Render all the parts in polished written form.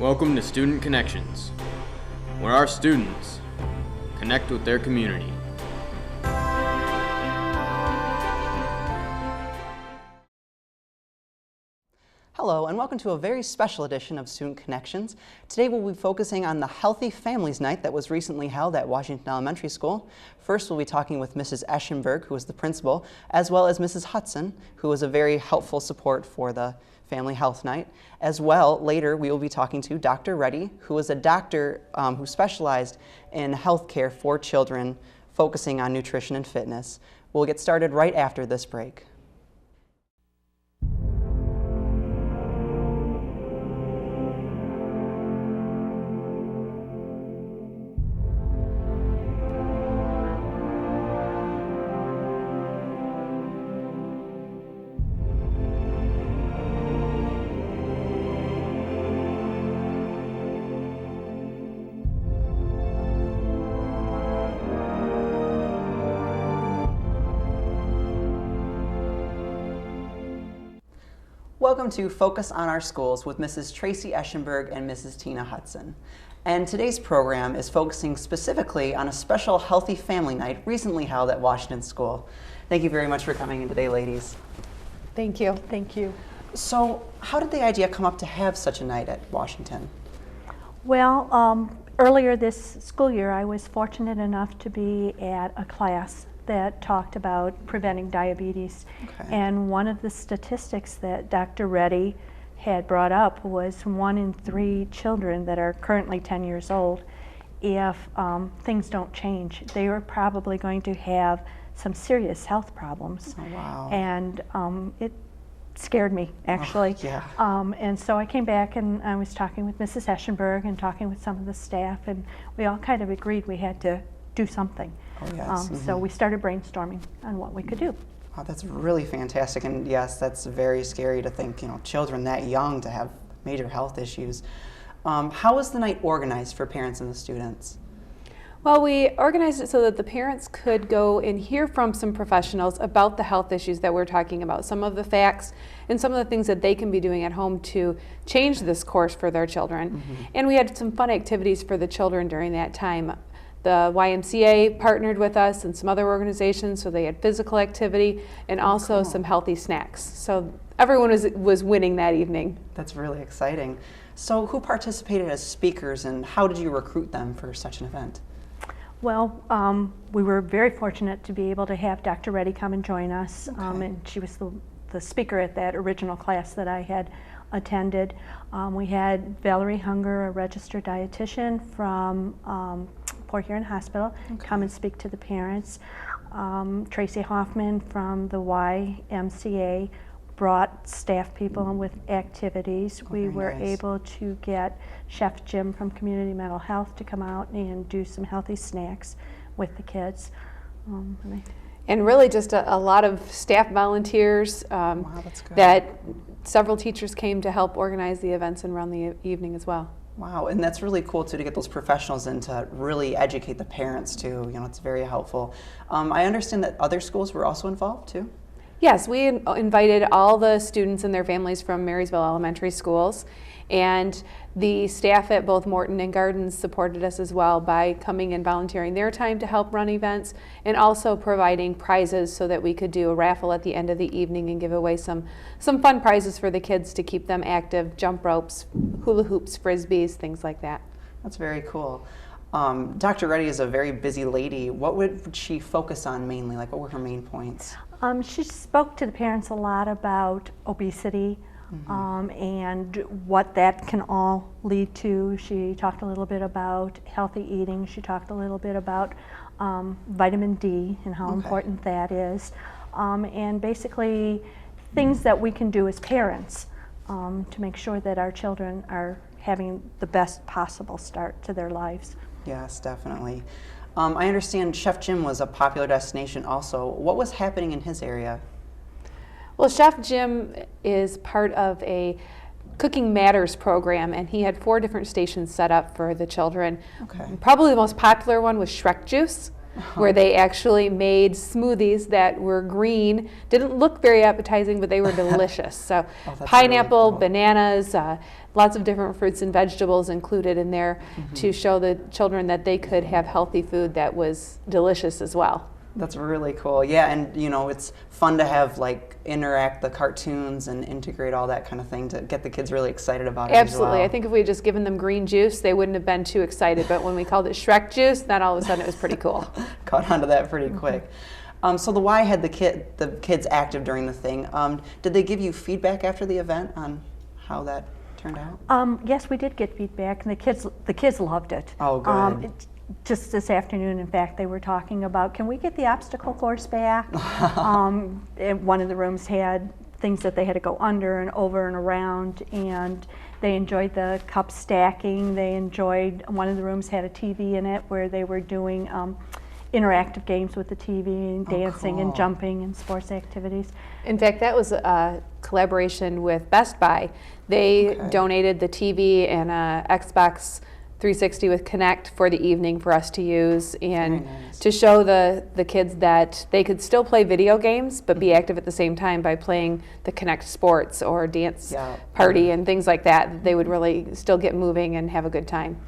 Welcome to Student Connections, where our students connect with their community. Hello, and welcome to a very special edition of Student Connections. Today we'll be focusing on the Healthy Families Night that was recently held at Washington Elementary School. First, we'll be talking with Mrs. Eschenburg, who was the principal, as well as Mrs. Hudson, who was a very helpful support for the Family Health Night. As well, later we will be talking to Dr. Reddy, who was a doctor who specialized in healthcare for children, focusing on nutrition and fitness. We'll get started right after this break. Welcome to Focus on Our Schools with Mrs. Tracy Eschenburg and Mrs. Tina Hudson. And today's program is focusing specifically on a special Healthy Family Night recently held at Washington School. Thank you very much for coming in today, ladies. Thank you. Thank you. So, how did the idea come up to have such a night at Washington? Well, earlier this school year, I was fortunate enough to be at a class that talked about preventing diabetes. Okay. And one of the statistics that Dr. Reddy had brought up was 1 in 3 children that are currently 10 years old, if things don't change, they are probably going to have some serious health problems. Oh, wow. And it scared me, actually. Oh, yeah. And so I came back and I was talking with Mrs. Eschenburg and talking with some of the staff, and we all kind of agreed we had to do something. Oh, yes. So we started brainstorming on what we could do. Wow, that's really fantastic, and yes, that's very scary to think, children that young to have major health issues. How was the night organized for parents and the students? Well, we organized it so that the parents could go and hear from some professionals about the health issues that we're talking about, some of the facts and some of the things that they can be doing at home to change this course for their children. Mm-hmm. And we had some fun activities for the children during that time. The YMCA partnered with us and some other organizations, so they had physical activity and also some healthy snacks. So everyone was winning that evening. That's really exciting. So who participated as speakers, and how did you recruit them for such an event? Well, we were very fortunate to be able to have Dr. Reddy come and join us, and she was the speaker at that original class that I had attended. We had Valerie Hunger, a registered dietitian from Port Huron Hospital, come and speak to the parents. Tracy Hoffman from the YMCA brought staff people with activities. We were able to get Chef Jim from Community Mental Health to come out and do some healthy snacks with the kids. And really just a lot of staff volunteers. Wow, that's good. That several teachers came to help organize the events and run the evening as well. Wow, and that's really cool too, to get those professionals in to really educate the parents too. It's very helpful. I understand that other schools were also involved too? Yes, we invited all the students and their families from Marysville Elementary Schools, and the staff at both Morton and Gardens supported us as well by coming and volunteering their time to help run events, and also providing prizes so that we could do a raffle at the end of the evening and give away some fun prizes for the kids to keep them active: jump ropes, hula hoops, frisbees, things like that. That's very cool. Dr. Reddy is a very busy lady. What would she focus on mainly? Like, what were her main points? She spoke to the parents a lot about obesity, and what that can all lead to. She talked a little bit about healthy eating. She talked a little bit about vitamin D and how important that is, and basically things that we can do as parents to make sure that our children are having the best possible start to their lives. Yes, definitely. I understand Chef Jim was a popular destination also. What was happening in his area? Well, Chef Jim is part of a Cooking Matters program, and he had 4 different stations set up for the children. Probably the most popular one was Shrek Juice. where they actually made smoothies that were green. Didn't look very appetizing, but they were delicious. So pineapple, really cool. bananas, lots of different fruits and vegetables included in there to show the children that they could have healthy food that was delicious as well. That's really cool. Yeah, and it's fun to have interact the cartoons and integrate all that kind of thing to get the kids really excited about it. Absolutely. As well. I think if we had just given them green juice, they wouldn't have been too excited. But when we called it Shrek juice, then all of a sudden it was pretty cool. Caught onto that pretty quick. So the Y had the kids active during the thing. Did they give you feedback after the event on how that turned out? Yes, we did get feedback, and the kids loved it. Oh, good. Just this afternoon, in fact, they were talking about, can we get the obstacle course back? And one of the rooms had things that they had to go under and over and around, and they enjoyed the cup stacking. They enjoyed, one of the rooms had a TV in it where they were doing interactive games with the TV and dancing and jumping and sports activities. In fact, that was a collaboration with Best Buy. They donated the TV and Xbox 360 with Kinect for the evening for us to use and to show the kids that they could still play video games but be active at the same time by playing the Kinect sports or dance party and things like that. They would really still get moving and have a good time.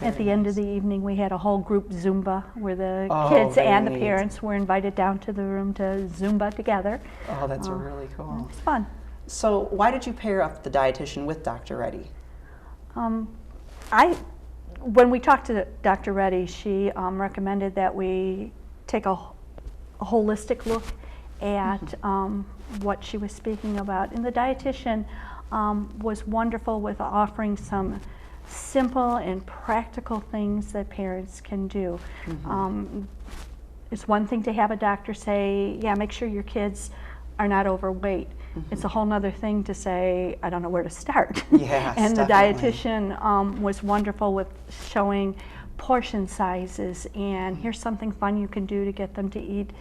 At the end of the evening, we had a whole group Zumba where the kids and the parents were invited down to the room to Zumba together. Oh, that's really cool. It's fun. So why did you pair up the dietitian with Dr. Reddy? When we talked to Dr. Reddy, she recommended that we take a holistic look at what she was speaking about. And the dietitian was wonderful with offering some simple and practical things that parents can do. It's one thing to have a doctor say, yeah, make sure your kids are not overweight. It's a whole nother thing to say, I don't know where to start. Yes, and the definitely. dietitian was wonderful with showing portion sizes, and here's something fun you can do to get them to eat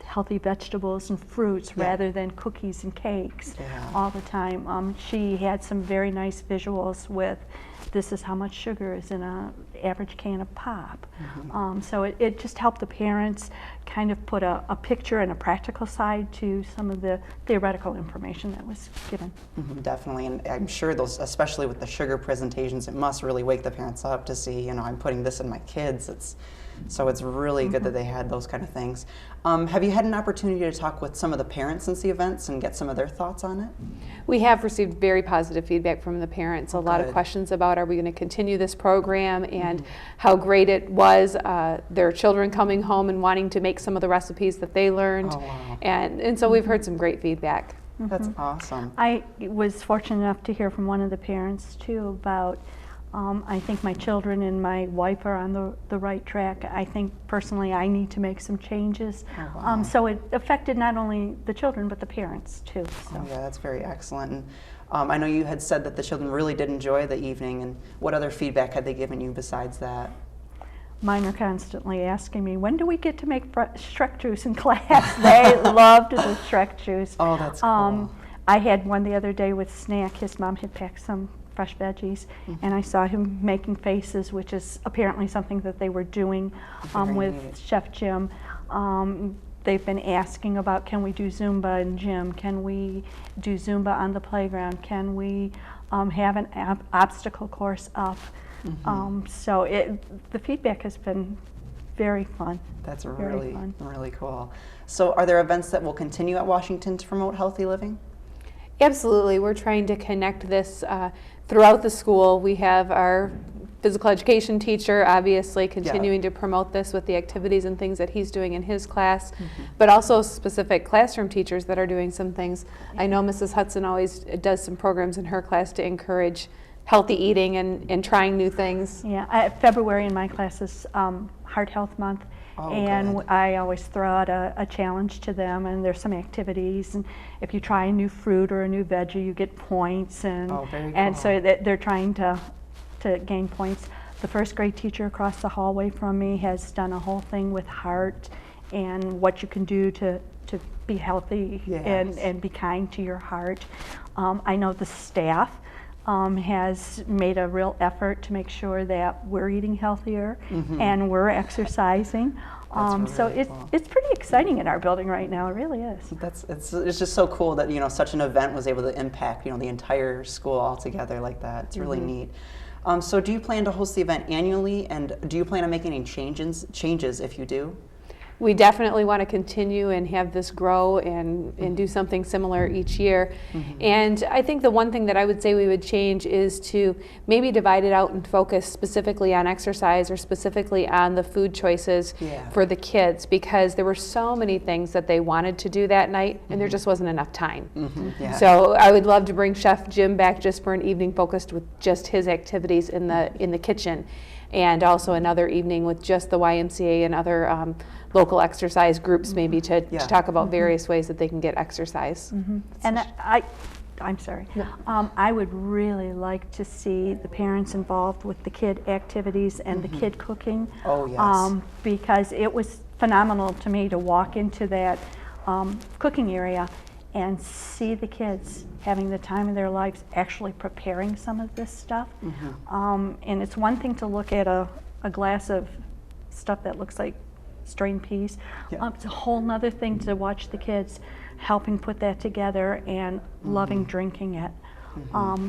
healthy vegetables and fruits rather than cookies and cakes all the time. She had some very nice visuals with, this is how much sugar is in an average can of pop. So it just helped the parents kind of put a picture and a practical side to some of the theoretical information that was given. Definitely, and I'm sure those, especially with the sugar presentations, it must really wake the parents up to see, I'm putting this in my kids. So it's really good that they had those kind of things. Have you had an opportunity to talk with some of the parents since the events and get some of their thoughts on it? We have received very positive feedback from the parents. A lot of questions about, are we going to continue this program, and how great it was. Their children coming home and wanting to make some of the recipes that they learned. And so we've heard some great feedback. That's awesome. I was fortunate enough to hear from one of the parents too about, I think my children and my wife are on the right track. I think personally I need to make some changes. So it affected not only the children but the parents too. So. Yeah, that's very excellent. And, I know you had said that the children really did enjoy the evening, and what other feedback had they given you besides that? Mine are constantly asking me, when do we get to make Shrek juice in class? They loved the Shrek juice. Oh, that's cool. I had one the other day with snack. His mom had packed some fresh veggies, and I saw him making faces, which is apparently something that they were doing with Chef Jim. They've been asking about, can we do Zumba in gym? Can we do Zumba on the playground? Can we have an obstacle course up? So the feedback has been very fun. That's very fun. Really cool. So are there events that will continue at Washington to promote healthy living? Absolutely. We're trying to connect this throughout the school. We have our physical education teacher obviously continuing to promote this with the activities and things that he's doing in his class, but also specific classroom teachers that are doing some things. I know Mrs. Hudson always does some programs in her class to encourage healthy eating and trying new things. Yeah, February in my class is Heart Health Month. And I always throw out a challenge to them, and there's some activities, and if you try a new fruit or a new veggie, you get points, and and so they're trying to gain points. The first grade teacher across the hallway from me has done a whole thing with heart and what you can do to be healthy and be kind to your heart. I know the staff has made a real effort to make sure that we're eating healthier and we're exercising. So it's pretty exciting in our building right now. It really is. It's just so cool that such an event was able to impact the entire school altogether like that. It's really neat. So do you plan to host the event annually, and do you plan on making any changes if you do? We definitely want to continue and have this grow and do something similar each year. And I think the one thing that I would say we would change is to maybe divide it out and focus specifically on exercise or specifically on the food choices for the kids, because there were so many things that they wanted to do that night and there just wasn't enough time. So I would love to bring Chef Jim back just for an evening focused with just his activities in the kitchen, and also another evening with just the YMCA and other local exercise groups, maybe to talk about various ways that they can get exercise. And I'm sorry. I would really like to see the parents involved with the kid activities and the kid cooking. Oh, yes. Because it was phenomenal to me to walk into that cooking area and see the kids having the time of their lives actually preparing some of this stuff. And it's one thing to look at a glass of stuff that looks like strained peas. It's a whole nother thing to watch the kids helping put that together and loving drinking it.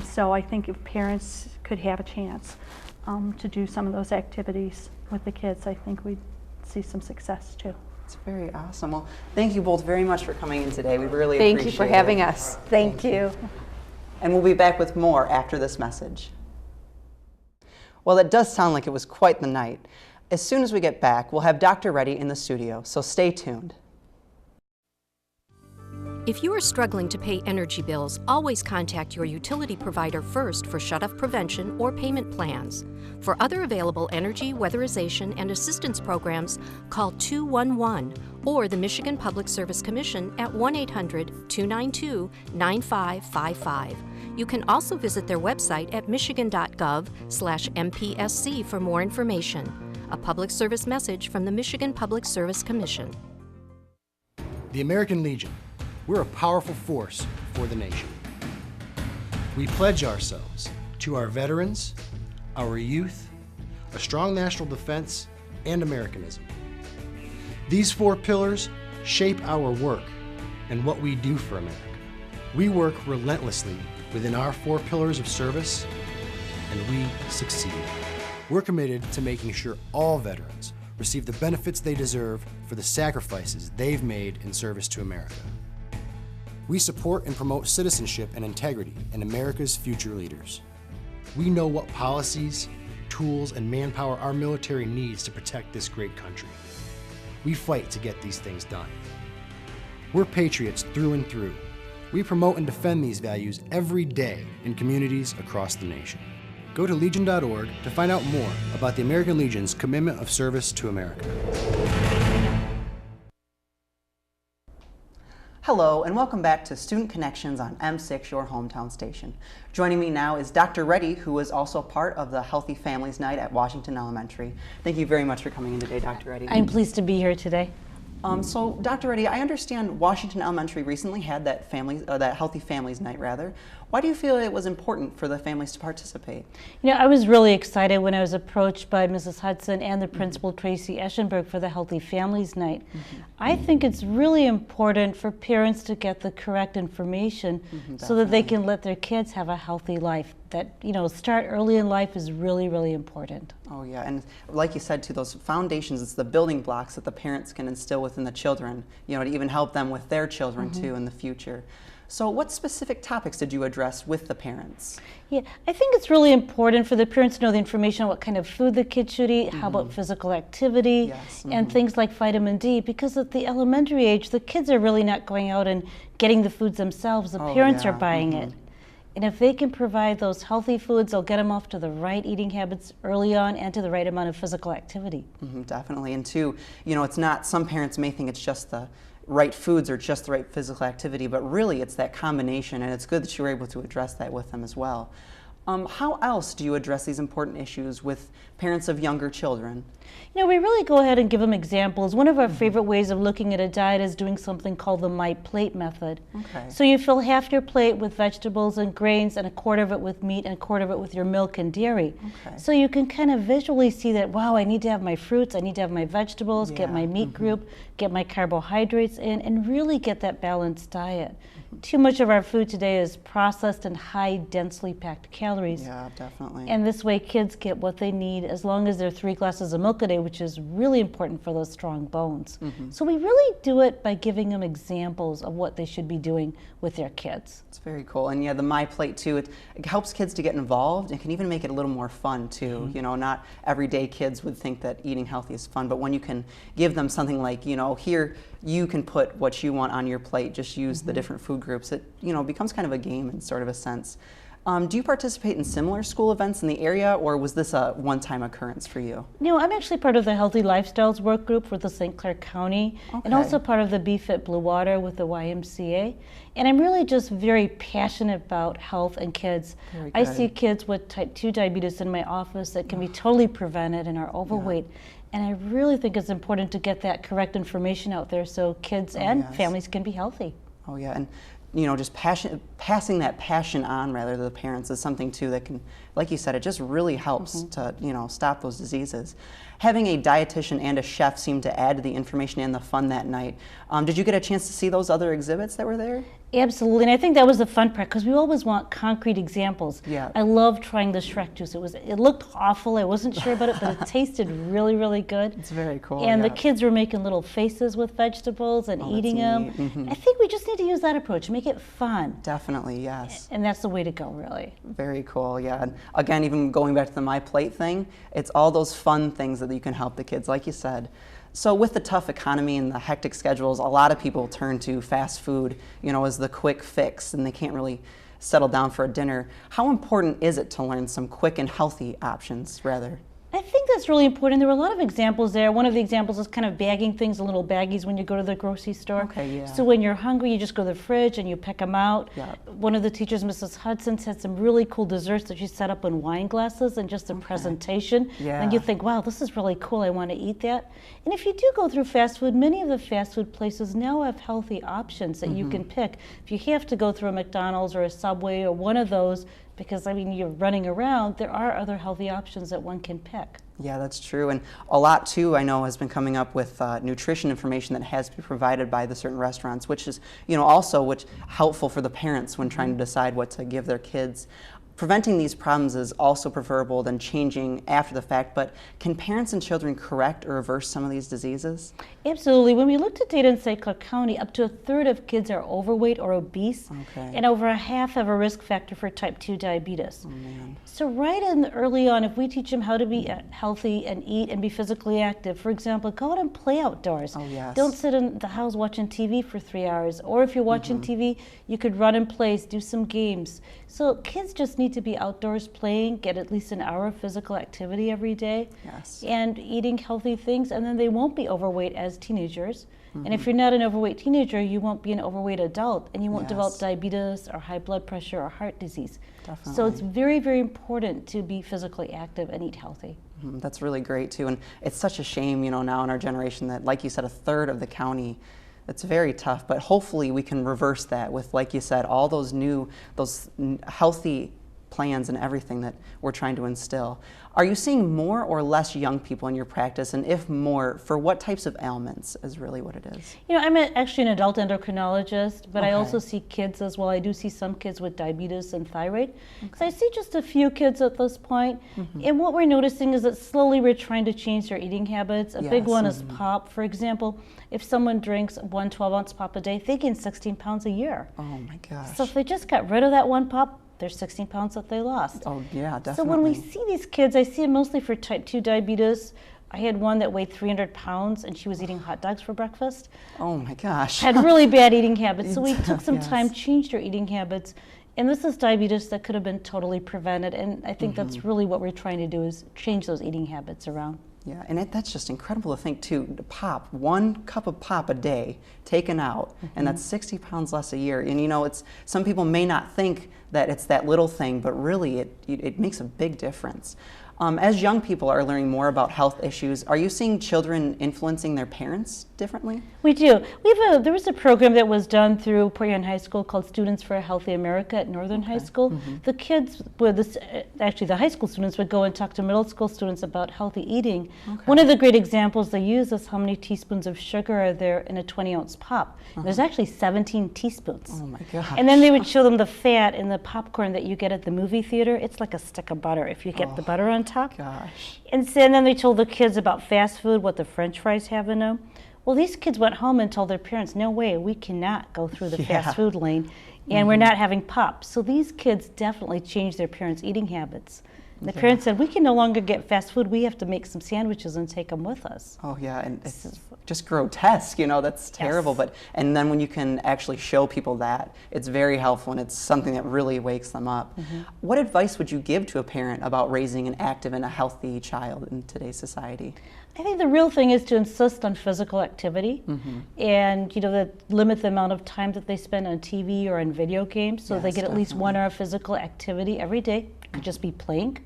So I think if parents could have a chance to do some of those activities with the kids, I think we'd see some success too. It's very awesome. Well, thank you both very much for coming in today. We really appreciate it. Thank you for having us. Thank you. And we'll be back with more after this message. Well, it does sound like it was quite the night. As soon as we get back, we'll have Dr. Reddy in the studio, so stay tuned. If you are struggling to pay energy bills, always contact your utility provider first for shut-off prevention or payment plans. For other available energy, weatherization, and assistance programs, call 211 or the Michigan Public Service Commission at 1-800-292-9555. You can also visit their website at michigan.gov/MPSC for more information. A public service message from the Michigan Public Service Commission. The American Legion. We're a powerful force for the nation. We pledge ourselves to our veterans, our youth, a strong national defense, and Americanism. These four pillars shape our work and what we do for America. We work relentlessly within our four pillars of service, and we succeed. We're committed to making sure all veterans receive the benefits they deserve for the sacrifices they've made in service to America. We support and promote citizenship and integrity in America's future leaders. We know what policies, tools, and manpower our military needs to protect this great country. We fight to get these things done. We're patriots through and through. We promote and defend these values every day in communities across the nation. Go to legion.org to find out more about the American Legion's commitment of service to America. Hello, and welcome back to Student Connections on M6, your hometown station. Joining me now is Dr. Reddy, who is also part of the Healthy Families Night at Washington Elementary. Thank you very much for coming in today, Dr. Reddy. I'm pleased to be here today. So, Dr. Reddy, I understand Washington Elementary recently had that Healthy Families Night, rather. Why do you feel it was important for the families to participate? You know, I was really excited when I was approached by Mrs. Hudson and the principal, Tracy Eschenburg, for the Healthy Families Night. I think it's really important for parents to get the correct information so that they can let their kids have a healthy life. That, you know, start early in life is really, really important. Oh yeah, and like you said, too, those foundations, it's the building blocks that the parents can instill within the children, you know, to even help them with their children, too, in the future. So what specific topics did you address with the parents? Yeah, I think it's really important for the parents to know the information on what kind of food the kids should eat, how about physical activity, and things like vitamin D, because at the elementary age, the kids are really not going out and getting the foods themselves. The parents are buying it. And if they can provide those healthy foods, they'll get them off to the right eating habits early on and to the right amount of physical activity. Definitely, and too, you know, it's not, some parents may think it's just the right foods or just the right physical activity, but really it's that combination, and it's good that you were able to address that with them as well. How else do you address these important issues with parents of younger children? You know, we really go ahead and give them examples. One of our favorite ways of looking at a diet is doing something called the My Plate method. Okay. So you fill half your plate with vegetables and grains and a quarter of it with meat and a quarter of it with your milk and dairy. Okay. So you can kind of visually see that, wow, I need to have my fruits, I need to have my vegetables, get my meat group, get my carbohydrates in, and really get that balanced diet. Too much of our food today is processed and high densely packed calories. Yeah, definitely. And this way kids get what they need as long as they're 3 glasses of milk a day, which is really important for those strong bones. So we really do it by giving them examples of what they should be doing with their kids. It's very cool. And yeah, the My Plate too, it helps kids to get involved and can even make it a little more fun too. You know, not everyday kids would think that eating healthy is fun, but when you can give them something like, you know, here you can put what you want on your plate, just use the different food groups, it, you know, becomes kind of a game in sort of a sense. Do you participate in similar school events in the area, or was this a one-time occurrence for you? No, I'm actually part of the Healthy Lifestyles work group for the St. Clair County, and also part of the BeFit Blue Water with the YMCA. And I'm really just very passionate about health and kids. I see kids with type 2 diabetes in my office that can be totally prevented and are overweight. And I really think it's important to get that correct information out there so kids and families can be healthy. Oh yeah, and you know, just passing that passion on rather to the parents is something too that can, like you said, it just really helps to, you know, stop those diseases. Having a dietitian and a chef seemed to add to the information and the fun that night. Did you get a chance to see those other exhibits that were there? Absolutely, and I think that was the fun part because we always want concrete examples. Yeah. I love trying the Shrek juice. It looked awful. I wasn't sure about it, but it tasted really, really good. It's very cool. And the kids were making little faces with vegetables and eating them. I think we just need to use that approach, make it fun. Definitely, yes. And that's the way to go, really. Very cool, yeah. And again, even going back to the My Plate thing, it's all those fun things that you can help the kids, like you said. So with the tough economy and the hectic schedules, a lot of people turn to fast food, you know, as the quick fix, and they can't really settle down for a dinner. How important is it to learn some quick and healthy options, rather? I think that's really important. There were a lot of examples there. One of the examples is kind of bagging things in little baggies when you go to the grocery store. Okay, yeah. So when you're hungry, you just go to the fridge and you pick them out. Yeah. One of the teachers, Mrs. Hudson, had some really cool desserts that she set up in wine glasses and just a presentation. Yeah. And you think, wow, this is really cool. I want to eat that. And if you do go through fast food, many of the fast food places now have healthy options that you can pick. If you have to go through a McDonald's or a Subway or one of those, because I mean, you're running around, there are other healthy options that one can pick. Yeah, that's true. And a lot, too, I know has been coming up with nutrition information that has to be provided by the certain restaurants, which is, you know, also helpful for the parents when trying to decide what to give their kids. Preventing these problems is also preferable than changing after the fact, but can parents and children correct or reverse some of these diseases? Absolutely. When we looked at data in St. Clair County, up to a third of kids are overweight or obese, and over a half have a risk factor for type 2 diabetes. Oh, man. So right early on, if we teach them how to be healthy and eat and be physically active, for example, go out and play outdoors. Oh, yes. Don't sit in the house watching TV for 3 hours. Or if you're watching TV, you could run in place, do some games. So kids just need to be outdoors playing, get at least an hour of physical activity every day, and eating healthy things, and then they won't be overweight as teenagers. And if you're not an overweight teenager, you won't be an overweight adult, and you won't develop diabetes or high blood pressure or heart disease. Definitely. So it's very, very important to be physically active and eat healthy. That's really great too, and it's such a shame, you know, now in our generation that, like you said, a third of the county. It's very tough, but hopefully we can reverse that with, like you said, all those healthy plans and everything that we're trying to instill. Are you seeing more or less young people in your practice? And if more, for what types of ailments is really what it is? You know, I'm actually an adult endocrinologist, but I also see kids as well. I do see some kids with diabetes and thyroid. So I see just a few kids at this point. And what we're noticing is that slowly we're trying to change their eating habits. A big one is pop. For example, if someone drinks one 12-ounce pop a day, they gain 16 pounds a year. Oh my gosh. So if they just got rid of that one pop, there's 16 pounds that they lost. Oh yeah, definitely. So when we see these kids, I see them mostly for type 2 diabetes. I had one that weighed 300 pounds and she was eating hot dogs for breakfast. Oh my gosh. Had really bad eating habits. So we took some time, changed her eating habits. And this is diabetes that could have been totally prevented. And I think that's really what we're trying to do is change those eating habits around. Yeah, and that's just incredible to think too. Pop, 1 cup of pop a day taken out, and that's 60 pounds less a year. And you know, it's some people may not think that it's that little thing, but really it makes a big difference. As young people are learning more about health issues, are you seeing children influencing their parents differently? We do. There was a program that was done through Port Huron High School called Students for a Healthy America at Northern High School. The kids, actually the high school students would go and talk to middle school students about healthy eating. One of the great examples they use is how many teaspoons of sugar are there in a 20-ounce pop. There's actually 17 teaspoons. Oh my gosh. And then they would show them the fat in the popcorn that you get at the movie theater. It's like a stick of butter if you get the butter on top. Gosh. And then they told the kids about fast food, what the French fries have in them. Well, these kids went home and told their parents, no way, we cannot go through the fast food lane, and we're not having pop. So these kids definitely changed their parents' eating habits. And the parents said, we can no longer get fast food, we have to make some sandwiches and take them with us. Oh yeah, and it's just grotesque, you know, that's terrible. And then when you can actually show people that, it's very helpful, and it's something that really wakes them up. What advice would you give to a parent about raising an active and a healthy child in today's society? I think the real thing is to insist on physical activity, and limit the amount of time that they spend on TV or on video games, so they get at least 1 hour of physical activity every day. It could just be playing.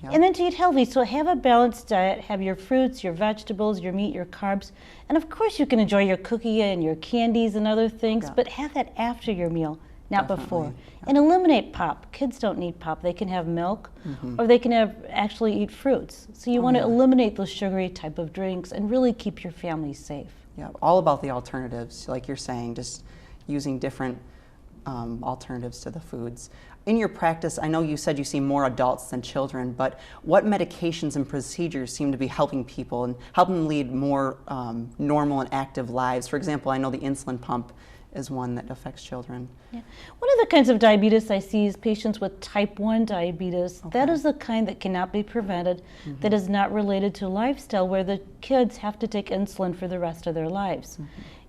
And then to eat healthy, so have a balanced diet, have your fruits, your vegetables, your meat, your carbs, and of course you can enjoy your cookie and your candies and other things, but have that after your meal, not before. And eliminate pop. Kids don't need pop. They can have milk, or they can actually eat fruits. So you want to eliminate those sugary type of drinks and really keep your family safe. Yeah, all about the alternatives, like you're saying, just using different alternatives to the foods. In your practice, I know you said you see more adults than children, but what medications and procedures seem to be helping people and helping them lead more normal and active lives? For example, I know the insulin pump is one that affects children. Yeah. One of the kinds of diabetes I see is patients with type 1 diabetes. That is the kind that cannot be prevented, that is not related to lifestyle, where the kids have to take insulin for the rest of their lives.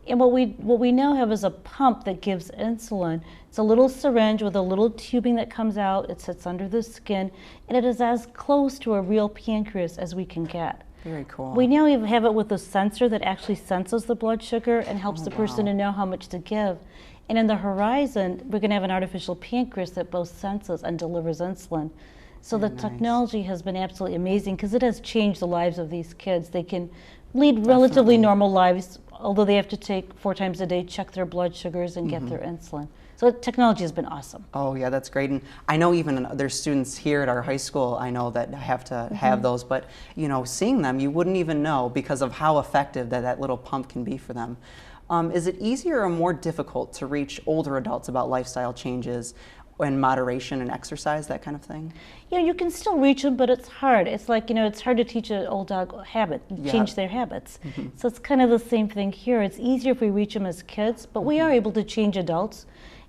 And what we now have is a pump that gives insulin. It's a little syringe with a little tubing that comes out. It sits under the skin, and it is as close to a real pancreas as we can get. Very cool. We now even have it with a sensor that actually senses the blood sugar and helps the person to know how much to give. And in the horizon, we're going to have an artificial pancreas that both senses and delivers insulin. So the technology has been absolutely amazing because it has changed the lives of these kids. They can lead relatively normal lives, although they have to take 4 times a day, check their blood sugars and get their insulin. So technology has been awesome. Oh yeah, that's great. And I know even there's students here at our high school, I know that have to have those, but you know, seeing them, you wouldn't even know because of how effective that little pump can be for them. Is it easier or more difficult to reach older adults about lifestyle changes and moderation and exercise, that kind of thing? You know, you can still reach them, but it's hard. It's like, you know, it's hard to teach an old dog a habit, change their habits. So it's kind of the same thing here. It's easier if we reach them as kids, but we are able to change adults.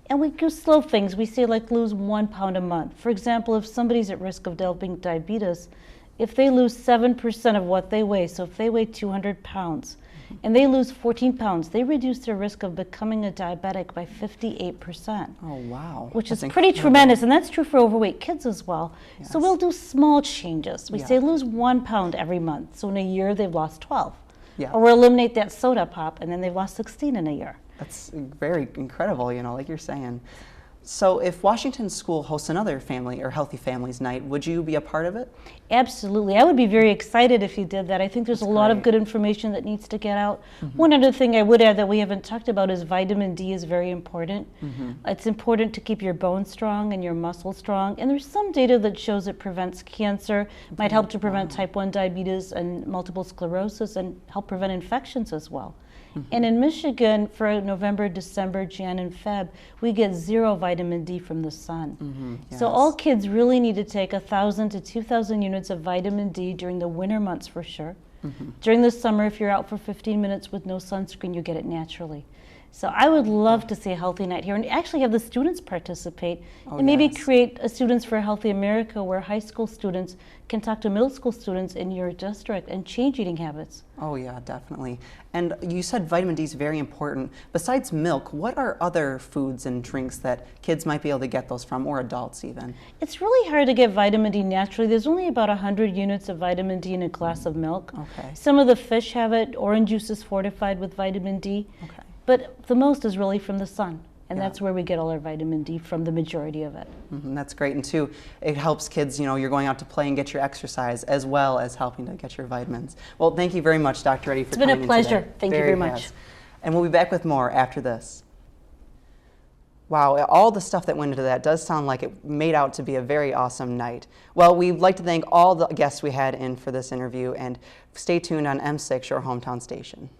And we do slow things. We say like lose 1 pound a month. For example, if somebody's at risk of developing diabetes, if they lose 7% of what they weigh, so if they weigh 200 pounds, and they lose 14 pounds, they reduce their risk of becoming a diabetic by 58%. Oh, wow. Which is pretty tremendous, and that's true for overweight kids as well. So we'll do small changes. We say lose 1 pound every month, so in a year they've lost 12. Or we'll eliminate that soda pop, and then they've lost 16 in a year. That's very incredible, you know, like you're saying. So if Washington School hosts another family or Healthy Families Night, would you be a part of it? Absolutely. I would be very excited if you did that. I think there's a lot of good information that needs to get out. One other thing I would add that we haven't talked about is vitamin D is very important. It's important to keep your bones strong and your muscles strong. And there's some data that shows it prevents cancer, might help to prevent type 1 diabetes and multiple sclerosis, and help prevent infections as well. And in Michigan, for November, December, Jan, and Feb, we get 0 vitamin D from the sun. So all kids really need to take 1,000 to 2,000 units of vitamin D during the winter months for sure. During the summer, if you're out for 15 minutes with no sunscreen, you get it naturally. So I would love to see a healthy night here and actually have the students participate Oh, and maybe yes. create a Students for a Healthy America where high school students can talk to middle school students in your district and change eating habits. Oh yeah, definitely. And you said vitamin D is very important. Besides milk, what are other foods and drinks that kids might be able to get those from, or adults even? It's really hard to get vitamin D naturally. There's only about 100 units of vitamin D in a glass of milk. Okay. Some of the fish have it. Orange juice is fortified with vitamin D. Okay. But the most is really from the sun. And Yeah. that's where we get all our vitamin D from, the majority of it. That's great. And too, it helps kids, you're going out to play and get your exercise as well as helping to get your vitamins. Well, thank you very much, Dr. Reddy, for It's been coming a in pleasure. today. Thank you very much. has. And we'll be back with more after this. Wow, all the stuff that went into that does sound like it made out to be a very awesome night. Well, we'd like to thank all the guests we had in for this interview, and stay tuned on M6, your hometown station.